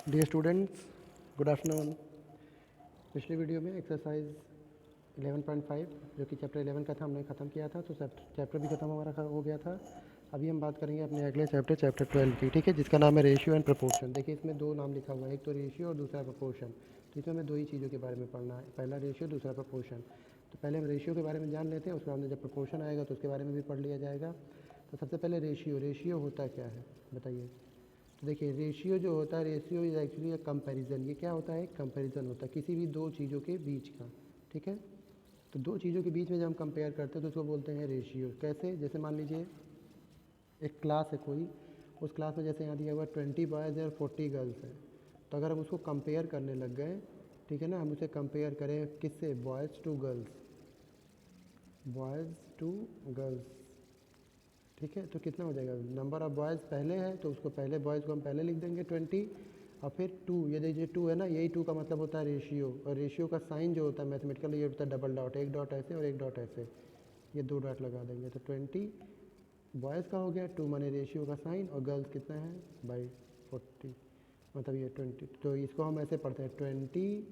Dear students, good afternoon. पिछले video में exercise 11.5 जो कि चैप्टर 11 का था हमने ख़त्म किया था, तो चैप्टर भी ख़त्म हमारा हो गया था। अभी हम बात करेंगे अपने अगले चैप्टर 12 की, ठीक है, जिसका नाम है रेशियो एंड प्रोपोर्शन। देखिए इसमें दो नाम लिखा हुआ है, एक तो रेशियो और दूसरा प्रोपोर्शन। तो इसमें हमें दो ही चीज़ों के बारे में पढ़ना है, पहला रेशियो, दूसरा प्रोपोर्शन। तो पहले हम रेशियो के बारे में जान लेते हैं, उसके बाद में जब प्रोपोर्शन आएगा तो उसके बारे में भी पढ़ लिया जाएगा। तो सबसे पहले रेशियो होता क्या है बताइए। तो देखिए रेशियो जो होता है, ratio is actually a comparison. ये क्या होता है? कंपैरिजन होता है किसी भी दो चीज़ों के बीच का, ठीक है। तो दो चीज़ों के बीच में जब हम कंपेयर करते हैं तो उसको बोलते हैं रेशियो। कैसे? जैसे मान लीजिए एक क्लास है कोई, उस क्लास में जैसे यहाँ दिया हुआ 20 बॉयज़ और 40 गर्ल्स हैं। तो अगर हम उसको कंपेयर करने लग गए, ठीक है ना, हम उसे कंपेयर करें किससे? Boys to girls, boys to girls, ठीक है। तो कितना हो जाएगा? नंबर ऑफ़ बॉयज़ पहले है तो उसको पहले बॉयज़ को हम पहले लिख देंगे 20, और फिर 2, ये देखिए 2 है ना, यही 2 का मतलब होता है रेशियो। और रेशियो का साइन जो होता है मैथमेटिकल, ये होता है डबल डॉट, एक डॉट ऐसे और एक डॉट ऐसे, ये दो डॉट लगा देंगे। तो 20 बॉयज़ का हो गया, 2 माने रेशियो का साइन, और गर्ल्स कितना है? बाई 40, मतलब ये 20। तो इसको हम ऐसे पढ़ते हैं 20,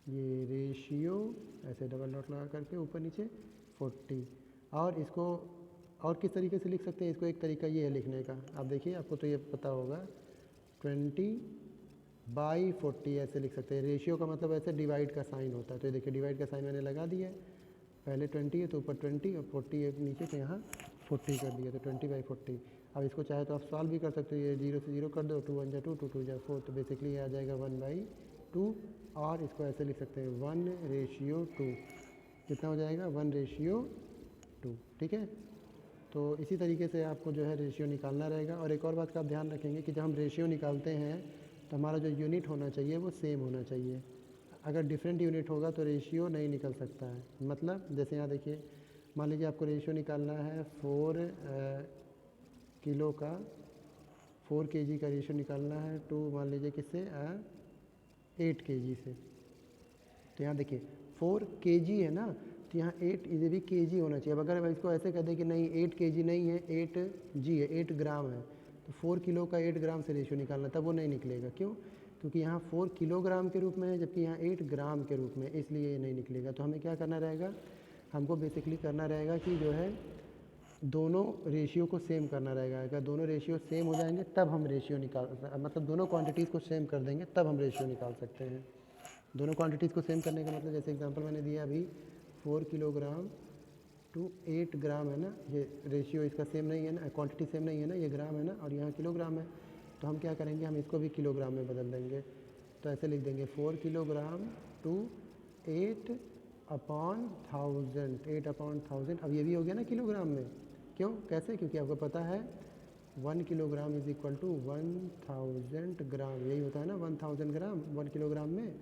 ये रेशियो, ऐसे डबल डॉट लगा करके ऊपर नीचे 40। और इसको और किस तरीके से लिख सकते हैं इसको? एक तरीका ये है लिखने का, आप देखिए, आपको तो ये पता होगा, 20/40 ऐसे लिख सकते हैं। रेशियो का मतलब ऐसे डिवाइड का साइन होता है। तो ये देखिए डिवाइड का साइन मैंने लगा दिया है, पहले 20 है तो ऊपर 20 और 40 है नीचे, तो यहाँ 40 कर दिया, तो 20/40। अब इसको चाहे तो आप सॉल्व भी कर सकते हो, ये 0 से 0 कर दो, 2 1 जा 2, 2 2 जा 4, तो बेसिकली ये आ जाएगा 1/2। और इसको ऐसे लिख सकते हैं 1/2। कितना हो जाएगा? 1/2, ठीक है। तो इसी तरीके से आपको जो है रेशियो निकालना रहेगा। और एक और बात का आप ध्यान रखेंगे कि जब हम रेशियो निकालते हैं तो हमारा जो यूनिट होना चाहिए वो सेम होना चाहिए। अगर डिफरेंट यूनिट होगा तो रेशियो नहीं निकल सकता है। मतलब जैसे यहाँ देखिए, मान लीजिए आपको रेशियो निकालना है 4 किलो का, 4 केजी का रेशियो निकालना है टू, मान लीजिए किससे, 8 केजी से। तो यहाँ देखिए 4 केजी है ना, तो यहाँ 8 इसे भी केजी होना चाहिए। अब अगर इसको ऐसे कह दें कि नहीं 8 केजी नहीं है, 8 जी है, 8 ग्राम है, तो 4 किलो का 8 ग्राम से रेशियो निकालना, तब वो नहीं निकलेगा। क्यों? क्योंकि यहाँ 4 किलोग्राम के रूप में है, जबकि यहाँ 8 ग्राम के रूप में, इसलिए ये नहीं निकलेगा। तो हमें क्या करना रहेगा? हमको बेसिकली करना रहेगा कि जो है दोनों रेशियो को सेम करना रहेगा। अगर दोनों रेशियो सेम हो जाएंगे तब हम रेशियो निकाल, मतलब दोनों क्वांटिटीज़ को सेम कर देंगे तब हम रेशियो निकाल सकते हैं। दोनों क्वांटिटीज़ को सेम करने का मतलब, जैसे एग्जांपल मैंने दिया अभी, 4 किलोग्राम टू 8 ग्राम है ना, ये रेशियो इसका सेम नहीं है ना, क्वांटिटी सेम नहीं है ना, ये ग्राम है ना और यहाँ किलोग्राम है। तो हम क्या करेंगे? हम इसको भी किलोग्राम में बदल देंगे। तो ऐसे लिख देंगे 4 किलोग्राम टू 8/1000, 8/1000। अब ये भी हो गया ना किलोग्राम में। क्यों? कैसे? क्योंकि आपको पता है 1 किलोग्राम इज इक्वल टू 1000 ग्राम, यही होता है ना 1000 ग्राम 1 किलोग्राम में।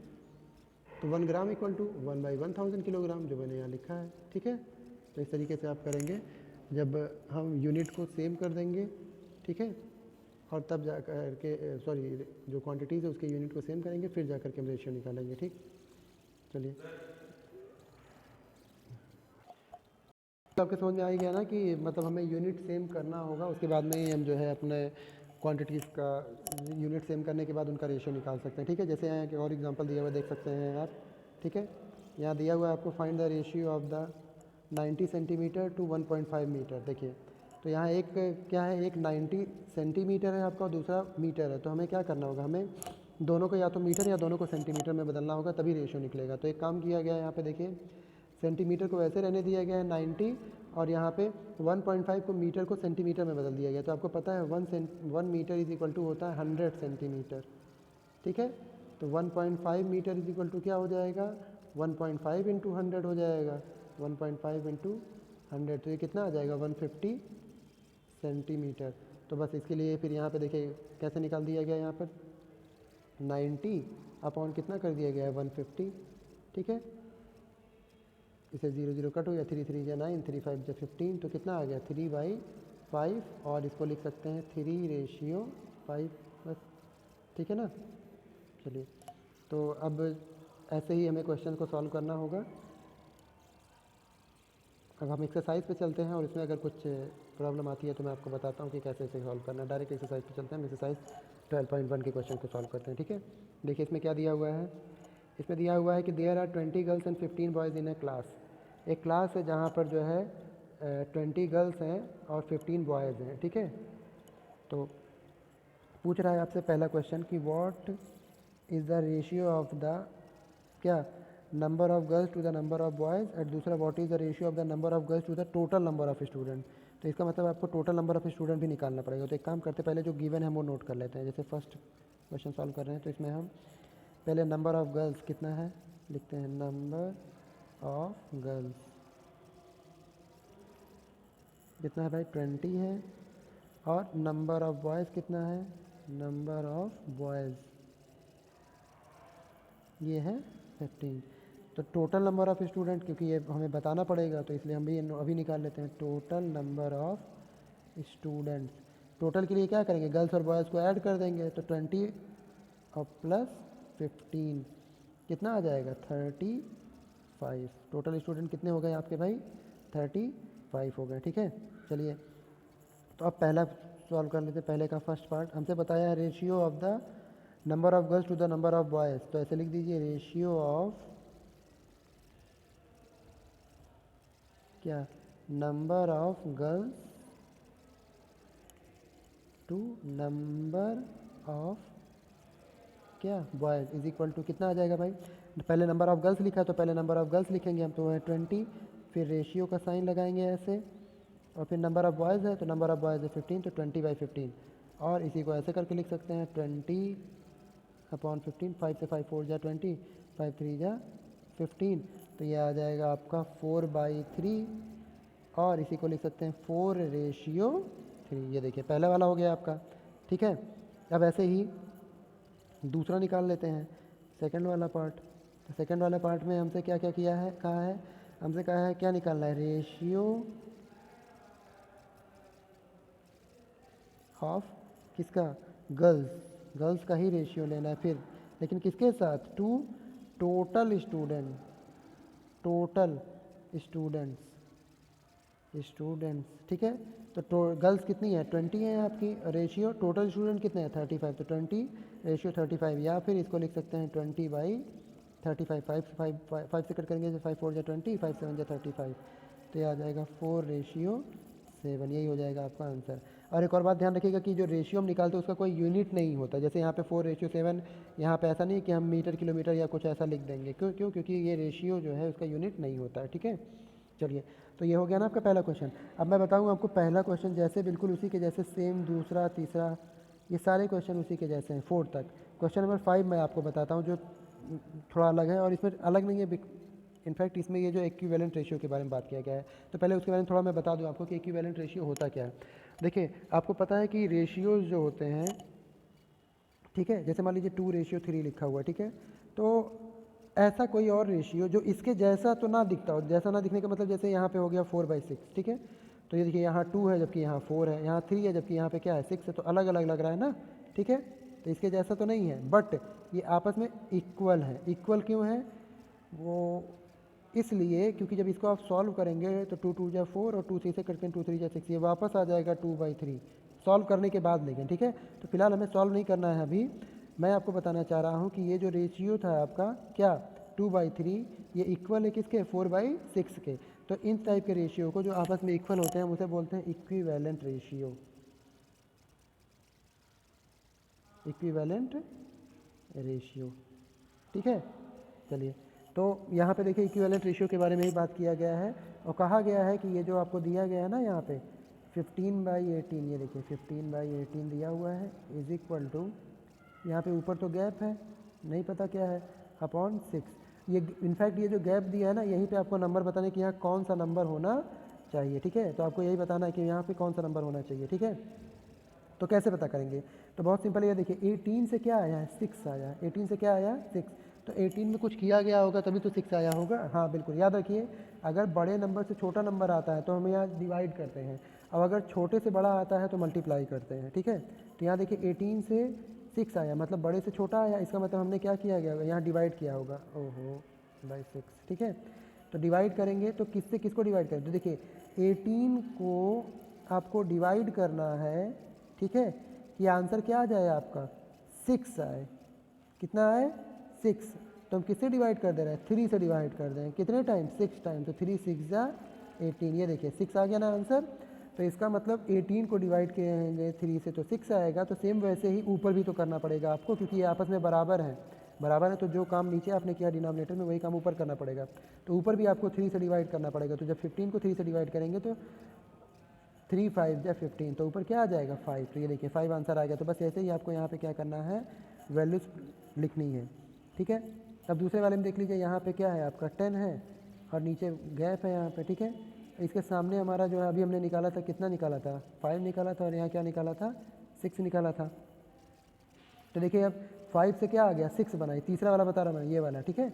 तो 1 ग्राम इक्वल टू 1/1000 किलोग्राम, जो मैंने यहाँ लिखा है, ठीक है। तो इस तरीके से आप करेंगे जब हम यूनिट को सेम कर देंगे, ठीक है, और तब जा कर के सॉरी, जो क्वांटिटीज़ है उसके यूनिट को सेम करेंगे, फिर जा कर के हम रेशियो निकालेंगे, ठीक। चलिए, तो आपके समझ में आ ही गया ना कि मतलब हमें यूनिट सेम करना होगा, उसके बाद में ही हम जो है अपने क्वांटिटीज़ का यूनिट सेम करने के बाद उनका रेशियो निकाल सकते हैं, ठीक है। जैसे यहाँ एक और एग्जांपल दिया हुआ देख सकते हैं आप, ठीक है। यहाँ दिया हुआ है आपको find the ratio of the 90 centimetre to 1.5 metre. देखिए तो यहाँ एक क्या है, एक 90 सेंटीमीटर है आपका और दूसरा मीटर है। तो हमें क्या करना होगा? हमें दोनों को या तो मीटर या दोनों को सेंटीमीटर में बदलना होगा, तभी रेशियो निकलेगा। तो एक काम किया गया है यहाँ पे, देखिए सेंटीमीटर को वैसे रहने दिया गया है 90, और यहाँ पे 1.5 को मीटर को सेंटीमीटर में बदल दिया गया। तो आपको पता है 1 मीटर इज इक्वल टू होता है 100 सेंटीमीटर, ठीक है। तो 1.5 मीटर इज इक्वल टू क्या हो जाएगा? 1.5 इंटू 100 हो जाएगा, 1.5 इंटू 100, तो ये कितना आ जाएगा? 150 सेंटीमीटर। तो बस इसके लिए फिर यहाँ पे देखिए कैसे निकाल दिया गया, यहाँ पर 90 अपॉन कितना कर दिया गया है? 150, ठीक है। इसे 0 0 कट हो गया, 3 3 या 9, 3 5 या 15, तो कितना आ गया? 3/5। और इसको लिख सकते हैं 3/5 बस, ठीक है ना। चलिए, तो अब ऐसे ही हमें क्वेश्चन को सॉल्व करना होगा। अब हम एक्सरसाइज पे चलते हैं और इसमें अगर कुछ प्रॉब्लम आती है तो मैं आपको बताता हूँ कि कैसे इसे सॉल्व करना है। डायरेक्ट एक्सरसाइज पे चलते हैं। हम एक्सरसाइज 12.1 के क्वेश्चन को सॉल्व करते हैं। ठीक है, देखिए इसमें क्या दिया हुआ है। इसमें दिया हुआ है कि there are 20 girls and 15 boys in a class. एक क्लास है जहाँ पर जो है 20 गर्ल्स हैं और 15 बॉयज़ हैं। ठीक है, तो पूछ रहा है आपसे पहला क्वेश्चन कि what is the ratio of the क्या number of girls to the number of boys, और दूसरा what is the ratio of the number of girls to the total number of student. तो इसका मतलब आपको टोटल नंबर ऑफ स्टूडेंट भी निकालना पड़ेगा। तो एक काम करते पहले जो गिवन है वो नोट कर लेते हैं। जैसे फर्स्ट क्वेश्चन सॉल्व कर रहे हैं तो इसमें हम पहले नंबर ऑफ गर्ल्स कितना है लिखते हैं, नंबर ऑफ गर्ल्स कितना है भाई 20 है, और नंबर ऑफ बॉयज़ कितना है, नंबर ऑफ बॉयज़ ये है 15। तो टोटल नंबर ऑफ़ स्टूडेंट क्योंकि ये हमें बताना पड़ेगा तो इसलिए हम भी अभी निकाल लेते हैं। Total number of students, total के लिए क्या करेंगे, गर्ल्स और बॉयज़ को ऐड कर देंगे। तो 20 और प्लस 15 कितना आ जाएगा 35। टोटल स्टूडेंट कितने हो गए आपके भाई 35 हो गए। ठीक है, चलिए तो अब पहला सॉल्व कर लेते हैं। पहले का फर्स्ट पार्ट हमसे बताया है ratio of the number of girls to the number of boys. तो ऐसे लिख दीजिए रेशियो ऑफ क्या number of girls to number of क्या बॉयज़ इज इक्वल टू कितना आ जाएगा भाई। पहले नंबर ऑफ गर्ल्स लिखा तो पहले नंबर ऑफ गर्ल्स लिखेंगे हम, तो है 20, फिर रेशियो का साइन लगाएंगे ऐसे, और फिर नंबर ऑफ बॉयज़ है तो नंबर ऑफ बॉयज़ है 15, तो 20/15। और इसी को ऐसे करके लिख सकते हैं 20/15, 5 से 5 4 जा 20, 5 3 जा 15, तो ये आ जाएगा आपका 4/3। और इसी को लिख सकते हैं 4/3। ये देखिए पहला वाला हो गया आपका। ठीक है, अब ऐसे ही दूसरा निकाल लेते हैं, सेकंड वाला पार्ट। तो सेकंड वाले पार्ट में हमसे क्या क्या किया है, कहा है हमसे, कहा है क्या निकालना है, रेशियो ऑफ किसका, गर्ल्स का ही रेशियो लेना है फिर, लेकिन किसके साथ, टू टोटल स्टूडेंट्स। ठीक है, तो गर्ल्स कितनी है 20 है आपकी, रेशियो टोटल स्टूडेंट कितने हैं 35, तो 20 रेशियो 35, या फिर इसको लिख सकते हैं 20/35। 5 से कट करेंगे, 5 4 जा 20, 5 7 जा 35, तो ये आ जाएगा 4/7। यही हो जाएगा आपका आंसर। और एक और बात ध्यान रखिएगा कि जो रेशियो हम निकालते हैं उसका कोई यूनिट नहीं होता। जैसे यहाँ पे 4/7, यहाँ पे ऐसा नहीं है कि हम मीटर किलोमीटर या कुछ ऐसा लिख देंगे। क्यों क्योंकि ये रेशियो जो है उसका यूनिट नहीं होता है। ठीक है, चलिए तो ये हो गया ना आपका पहला क्वेश्चन। अब मैं बताऊँगा आपको पहला क्वेश्चन जैसे बिल्कुल उसी के जैसे सेम, दूसरा तीसरा ये सारे क्वेश्चन उसी के जैसे हैं 4 तक। क्वेश्चन नंबर 5 मैं आपको बताता हूँ जो थोड़ा अलग है, और इसमें अलग नहीं है, इनफैक्ट इसमें ये जो इक्विवेलेंट रेशियो के बारे में बात किया गया है। तो पहले उसके बारे में थोड़ा मैं बता दूं आपको कि इक्विवेलेंट रेशियो होता क्या है। देखिए आपको पता है कि रेशियोज जो होते हैं, ठीक है, जैसे मान लीजिए 2/3 लिखा हुआ है, ठीक है, तो ऐसा कोई और रेशियो जो इसके जैसा तो ना दिखता हो, जैसा ना दिखने का मतलब जैसे यहाँ पे हो गया 4/6, ठीक है, तो ये देखिए यहाँ 2 है जबकि यहाँ 4 है, यहाँ 3 है जबकि यहाँ पे क्या है 6 है, तो अलग अलग लग रहा है ना। ठीक है, तो इसके जैसा तो नहीं है, बट ये आपस में इक्वल है। इक्वल क्यों है, वो इसलिए क्योंकि जब इसको आप सॉल्व करेंगे तो 2 2 जा 4 और 2 3 से करके 2 3 जा 6, ये वापस आ जाएगा 2/3 सॉल्व करने के बाद। लेकिन ठीक है, तो फिलहाल हमें सॉल्व नहीं करना है अभी। मैं आपको बताना चाह रहा हूँ कि ये जो रेशियो था आपका क्या 2/3, ये इक्वल है किसके 4/6 के। तो इन टाइप के रेशियो को जो आपस में इक्वल होते हैं हम उसे बोलते हैं इक्विवेलेंट रेशियो। ठीक है, चलिए तो यहाँ पे देखिए इक्विवेलेंट रेशियो के बारे में ही बात किया गया है, और कहा गया है कि ये जो आपको दिया गया है ना यहाँ पे 15/18, ये देखिए 15/18 दिया हुआ है, इज इक्वल टू, यहाँ पे ऊपर तो गैप है नहीं पता क्या है, अपॉन 6। ये इनफैक्ट ये जो गैप दिया है ना, यहीं पे आपको नंबर बताना है कि यहाँ कौन सा नंबर होना चाहिए। ठीक है, तो आपको यही बताना है कि यहाँ पे कौन सा नंबर होना चाहिए। ठीक है, तो कैसे पता करेंगे, तो बहुत सिंपल, ये देखिए 18 से क्या आया है 6 आया, 18 से क्या आया 6, तो 18 में कुछ किया गया होगा तभी तो 6 आया होगा। हाँ बिल्कुल, याद रखिए अगर बड़े नंबर से छोटा नंबर आता है तो हम यहाँ डिवाइड करते हैं, और अगर छोटे से बड़ा आता है तो मल्टीप्लाई करते हैं। ठीक है, तो यहाँ देखिए 18 से 6 आया मतलब बड़े से छोटा आया, इसका मतलब हमने क्या किया गया होगा, यहाँ डिवाइड किया होगा, ओहो बाई 6। ठीक है, तो डिवाइड करेंगे तो किससे किसको डिवाइड करें, तो देखिए 18 को आपको डिवाइड करना है। ठीक है, कि आंसर क्या आ जाए आपका 6 आए, कितना आए 6, तो हम किससे डिवाइड कर दे रहे हैं 3 से डिवाइड कर दें, कितने टाइम 6 टाइम, तो 3 6 जा 18, ये देखिए 6 आ गया ना आंसर। तो इसका मतलब 18 को डिवाइड किए 3 से तो 6 आएगा। तो सेम वैसे ही ऊपर भी तो करना पड़ेगा आपको, क्योंकि ये आपस में बराबर है, बराबर है तो जो काम नीचे आपने किया डिनोमिनेटर में वही काम ऊपर करना पड़ेगा। तो ऊपर भी आपको 3 से डिवाइड करना पड़ेगा। तो जब 15 को 3 से डिवाइड करेंगे तो 3 5 या 15, तो ऊपर क्या आ जाएगा 5, तो ये देखिए 5 आंसर आ गया। तो बस ऐसे ही आपको यहाँ पे क्या करना है, वैल्यूज लिखनी है, ठीक है। अब दूसरे वाले में देख लीजिए, यहाँ पे क्या है आपका 10 है और नीचे गैप है यहाँ पे, ठीक है। इसके सामने हमारा जो है अभी हमने निकाला था, कितना निकाला था 5 निकाला था, और यहाँ क्या निकाला था 6 निकाला था। तो देखिए अब 5 से क्या आ गया 6 बना, ये तीसरा वाला बता रहा मैं, ये वाला, ठीक है।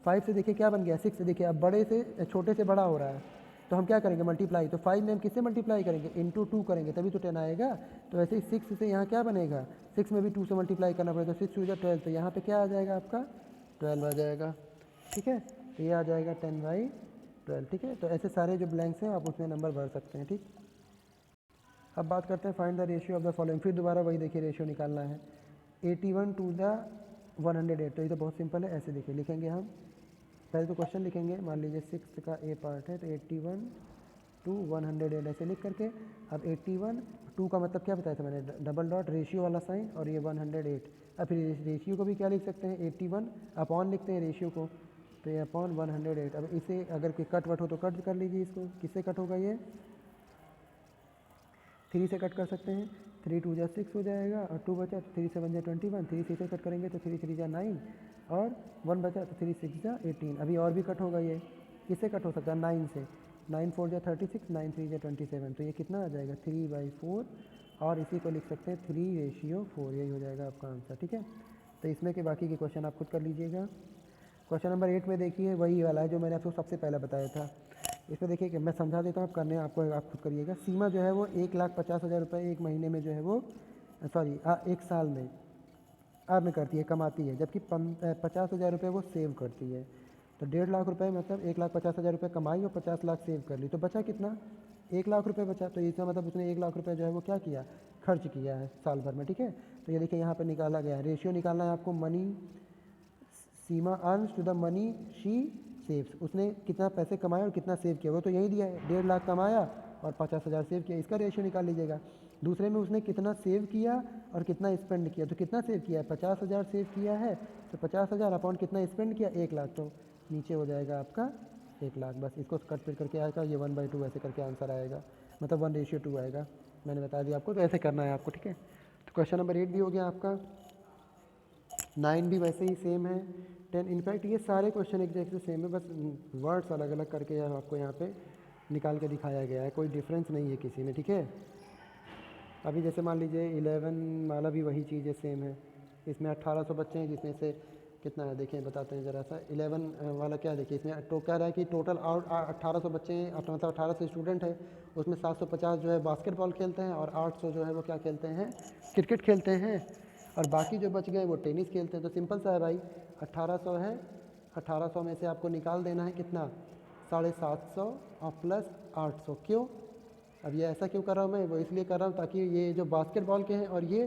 5 से देखिए क्या बन गया 6, देखिए अब बड़े से छोटे से बड़ा हो रहा है, तो हम क्या करेंगे मल्टीप्लाई। तो 5 में हम किससे मल्टीप्लाई करेंगे, इंटू 2 करेंगे तभी तो 10 आएगा। तो ऐसे ही 6 से यहाँ क्या बनेगा, 6 में भी 2 से मल्टीप्लाई करना पड़ेगा, तो 6 2 12, तो यहाँ पे क्या आ जाएगा आपका 12 आ जाएगा, ठीक है। तो ये आ जाएगा 10/12, ठीक है। तो ऐसे सारे जो ब्लैंक्स हैं आप उसमें नंबर भर सकते हैं, ठीक। अब बात करते हैं find the ratio of the following, फिर दोबारा वही देखिए रेशियो निकालना है, 81 to the 108। तो ये तो बहुत सिंपल है, ऐसे देखिए लिखेंगे हम, पहले तो क्वेश्चन लिखेंगे, मान लीजिए 6 का ए पार्ट है, तो 81 to 108 ऐसे लिख करके। अब 81 2 का मतलब क्या बताया था मैंने, डबल डॉट रेशियो वाला साइन, और ये 108। अब फिर रेशियो को भी क्या लिख सकते हैं 81 अपॉन लिखते हैं रेशियो को, तो ये अपॉन 108। अब इसे अगर कोई कट वट हो तो कट कर लीजिए, इसको किससे कट होगा, ये 3 से कट कर सकते हैं, 3 2 जा 6 हो जाएगा, और 2 बचा तो 3 7 जा 21, 3 6 से कट करेंगे तो 3 3 जा 9, और 1 बचा तो 3 6 जा 18। अभी और भी कट होगा, ये किससे कट हो सकता है 9 से, 9 4 जा 36, 9 3 जा 27, तो ये कितना आ जाएगा 3/4, और इसी को लिख सकते हैं 3:4, यही हो जाएगा आपका आंसर, ठीक है। तो इसमें के बाकी के क्वेश्चन आप खुद कर लीजिएगा। क्वेश्चन नंबर 8 में देखिए वही वाला है जो मैंने आपको सबसे पहले बताया था। इसमें देखिए कि मैं समझा देता हूँ, आप करने आपको, आप खुद करिएगा। सीमा जो है वो 1,50,000 रुपये एक महीने में जो है वो, सॉरी एक साल में अर्न करती है, कमाती है, जबकि 50,000 रुपये वो सेव करती है। तो 1.5 लाख रुपये मतलब 1,50,000 रुपये कमाई और 50 लाख सेव कर ली, तो बचा कितना 1 लाख रुपये बचा। तो इसका मतलब उसने 1 लाख रुपये जो है वो क्या किया, खर्च किया है साल भर में, ठीक है। तो ये देखिए यहाँ पर निकाला गया है, रेशियो निकालना है आपको, money Seema earns to the money she saves, उसने कितना पैसे कमाए और कितना सेव किया, वो तो यही दिया है, 1.5 लाख कमाया और 50,000 सेव किया, इसका रेशियो निकाल लीजिएगा। दूसरे में उसने कितना सेव किया और कितना स्पेंड किया, तो कितना सेव किया है 50,000 सेव किया है, तो 50,000 अपॉन कितना स्पेंड किया 1 लाख, तो नीचे हो जाएगा आपका 1 लाख। बस इसको कट फिर करके आएगा, ये 1/2 ऐसे करके आंसर आएगा, मतलब 1:2 आएगा। मैंने बता दिया आपको, तो ऐसे करना है आपको, ठीक है। तो क्वेश्चन नंबर 8 भी हो गया आपका, 9 भी वैसे ही सेम है, 10, इनफैक्ट ये सारे क्वेश्चन एक जैसे सेम है, बस वर्ड्स अलग अलग करके आपको यहाँ पे निकाल के दिखाया गया है, कोई डिफरेंस नहीं है किसी में, ठीक है। अभी जैसे मान लीजिए 11 वाला भी वही चीज़ है, सेम है। इसमें 1800 बच्चे हैं, जिसमें से कितना है देखें, बताते हैं ज़रा सा। 11 वाला क्या है देखिए, इसमें तो कह रहा है कि टोटल 1800 बच्चे हैं, मतलब 1800 स्टूडेंट है, उसमें 750 जो है बास्केटबॉल खेलते हैं, और 800 जो है वो क्या खेलते हैं, क्रिकेट खेलते हैं, और बाकी जो बच गए वो टेनिस खेलते हैं। तो सिंपल सा है भाई, 1800 है, 1800 में से आपको निकाल देना है कितना 750 और प्लस 800, क्यों, अब ये ऐसा क्यों कर रहा हूँ मैं, वो इसलिए कर रहा हूँ ताकि ये जो बास्केटबॉल के हैं और ये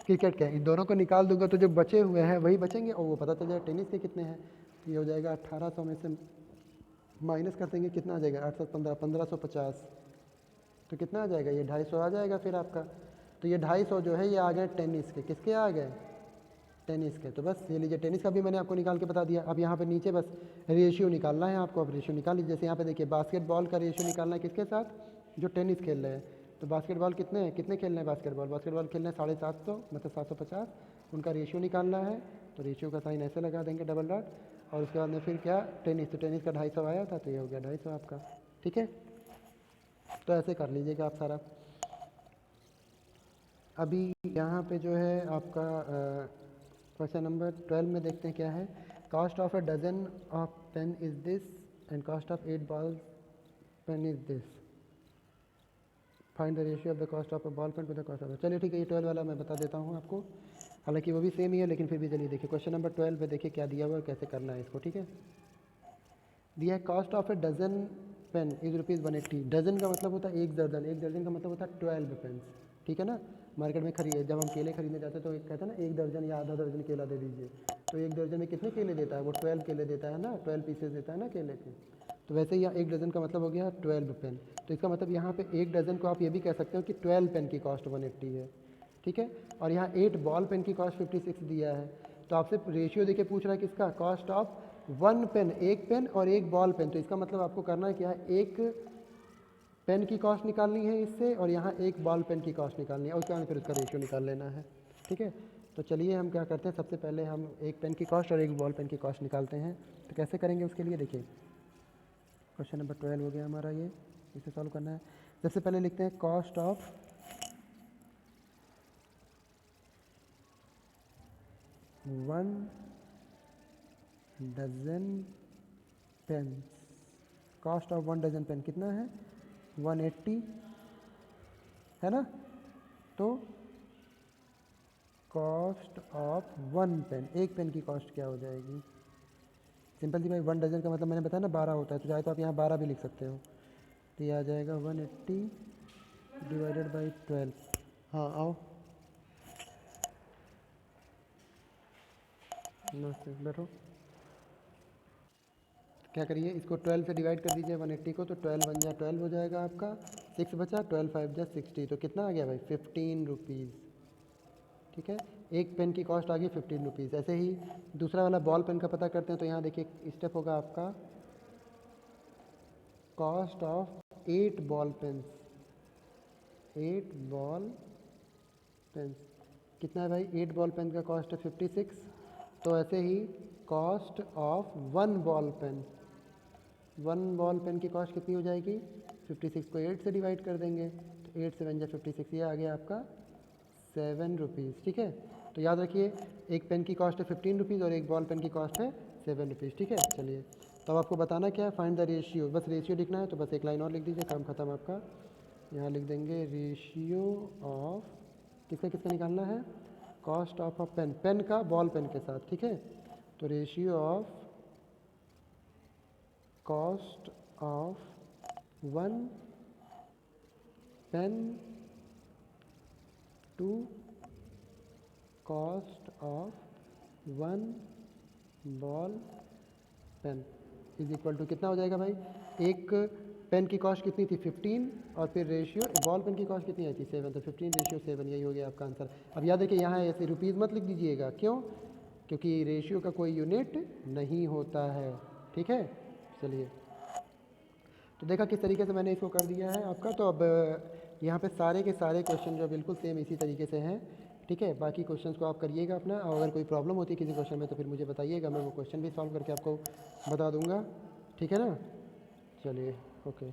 क्रिकेट के हैं, इन दोनों को निकाल दूंगा तो जो बचे हुए हैं वही बचेंगे, और वो पता चल जाएगा टेनिस के कितने हैं। तो ये हो जाएगा 1800 में से माइनस कर देंगे, कितना आ जाएगा 815, 1550, तो कितना आ जाएगा, ये 250 आ जाएगा फिर आपका। तो ये 250 जो है ये आ गए टेनिस के, किसके आ गए, टेनिस के। तो बस ये लीजिए, टेनिस का भी मैंने आपको निकाल के बता दिया। अब यहाँ पे नीचे बस रेशियो निकालना है आपको, अब रेशियो निकाल लीजिए। जैसे यहाँ पे देखिए बास्केटबॉल का रेशियो निकालना है किसके साथ, जो टेनिस खेल रहे हैं। तो बास्केटबॉल कितने खेल रहे हैं, बास्केटबॉल खेल रहे हैं 750, मतलब 750, उनका रेशियो निकालना है। तो रेशियो का साइन ऐसे लगा देंगे डबल डॉट, और उसके बाद में फिर क्या टेनिस, तो टेनिस का 250 आया था, तो ये हो गया 250 आपका, ठीक है। तो ऐसे कर लीजिएगा आप सारा। अभी यहाँ पे जो है आपका क्वेश्चन नंबर 12 में देखते हैं क्या है। Cost of a dozen of pen is this and cost of 8 ball pen is this, find the ratio of the cost of a ball pen to the cost of. चलिए ठीक है, ये 12 वाला मैं बता देता हूँ आपको, हालांकि वो भी सेम ही है, लेकिन फिर भी चलिए देखिए क्वेश्चन नंबर 12 पे देखिए क्या दिया हुआ है, कैसे करना है इसको, ठीक है। दिया है cost of a dozen pen is ₹180। Dozen का मतलब होता है एक दर्जन, एक दर्जन का मतलब होता है 12 पेन्स, ठीक है ना। मार्केट में जब हम केले खरीदने जाते हैं तो कहते हैं ना 1 दर्जन या आधा दर्जन केला दे दीजिए, तो 1 दर्जन में कितने केले देता है वो? 12 केले देता है ना, 12 पीसेस देता है ना केले के। तो वैसे ही यहाँ 1 डज़न का मतलब हो गया 12 पेन। तो इसका मतलब यहाँ पे 1 डज़न को आप ये भी कह सकते हो कि 12 पेन की कॉस्ट 180 है, ठीक है। और यहाँ 8 बॉल पेन की कॉस्ट 56 दिया है। तो आपसे रेशियो देके पूछ रहा है किसका? कॉस्ट ऑफ 1 पेन, 1 पेन और 1 बॉल पेन। तो इसका मतलब आपको करना है क्या है, 1 पेन की कॉस्ट निकालनी है इससे, और यहाँ 1 बॉल पेन की कॉस्ट निकालनी है, और उसके बाद फिर उसका रेशियो निकाल लेना है, ठीक है। तो चलिए हम क्या करते हैं, सबसे पहले हम 1 पेन की कॉस्ट और 1 बॉल पेन की कॉस्ट निकालते हैं। तो कैसे करेंगे उसके लिए देखिए, क्वेश्चन नंबर 12 हो गया हमारा ये, इसे सॉल्व करना है। सबसे पहले लिखते हैं cost of 1 dozen pen. Cost of 1 dozen pen कितना है? 180 है ना। तो कॉस्ट ऑफ 1 पेन, 1 पेन की कॉस्ट क्या हो जाएगी? सिंपल सी भाई, 1 डज़न का मतलब मैंने बताया ना 12 होता है, तो चाहे तो आप यहाँ 12 भी लिख सकते हो। तो ये आ जाएगा 180 डिवाइडेड बाई 12। हाँ आओ, नमस्ते, बैठो। क्या करिए, इसको 12 से डिवाइड कर दीजिए 180 को, तो 12 बन जाए 12 हो जाएगा आपका, 6 बचा, 12 5 जा 60। तो कितना आ गया भाई? 15 रुपीज़, ठीक है। 1 पेन की कॉस्ट आ गई 15 रुपीज़। ऐसे ही दूसरा वाला बॉल पेन का पता करते हैं। तो यहाँ देखिए स्टेप होगा आपका cost of 8 ball pens, 8 ball pens कितना है भाई? 8 बॉल पेन का कॉस्ट है 56। तो ऐसे ही cost of 1 ball pen, 1 ball pen की कॉस्ट कितनी हो जाएगी? 56 को 8 से डिवाइड कर देंगे, तो 8 से बन जाए 56, ये आ गया आपका 7 रुपीज़, ठीक है। तो याद रखिए, 1 पेन की कॉस्ट है 15 रुपीज़ और 1 बॉल पेन की कॉस्ट है 7 रुपीज़, ठीक है। चलिए, तो अब आपको बताना क्या है, फाइंड द रेशियो। बस रेशियो लिखना है, तो बस एक लाइन और लिख दीजिए, काम खत्म आपका। यहाँ लिख देंगे रेशियो ऑफ, किसका किसका निकालना है? Cost of a pen, pen का बॉल पेन के साथ, ठीक है। तो ratio of cost of 1 pen to cost of 1 ball pen is equal to कितना हो जाएगा भाई? एक पेन की कॉस्ट कितनी थी? 15, और फिर रेशियो बॉल पेन की कॉस्ट कितनी आई थी? 7। तो 15 रेशियो 7, यही हो गया आपका आंसर। अब याद है कि यहाँ ऐसे रुपीज़ मत लिख दीजिएगा, क्यों? क्योंकि रेशियो का कोई यूनिट नहीं होता है, ठीक है। चलिए, तो देखा किस तरीके से मैंने इसको कर दिया है आपका। तो अब यहाँ पे सारे के सारे क्वेश्चन जो बिल्कुल सेम इसी तरीके से हैं, ठीक है। बाकी क्वेश्चंस को आप करिएगा अपना, और अगर कोई प्रॉब्लम होती है किसी क्वेश्चन में तो फिर मुझे बताइएगा, मैं वो क्वेश्चन भी सॉल्व करके आपको बता दूंगा, ठीक है ना। चलिए, ओके।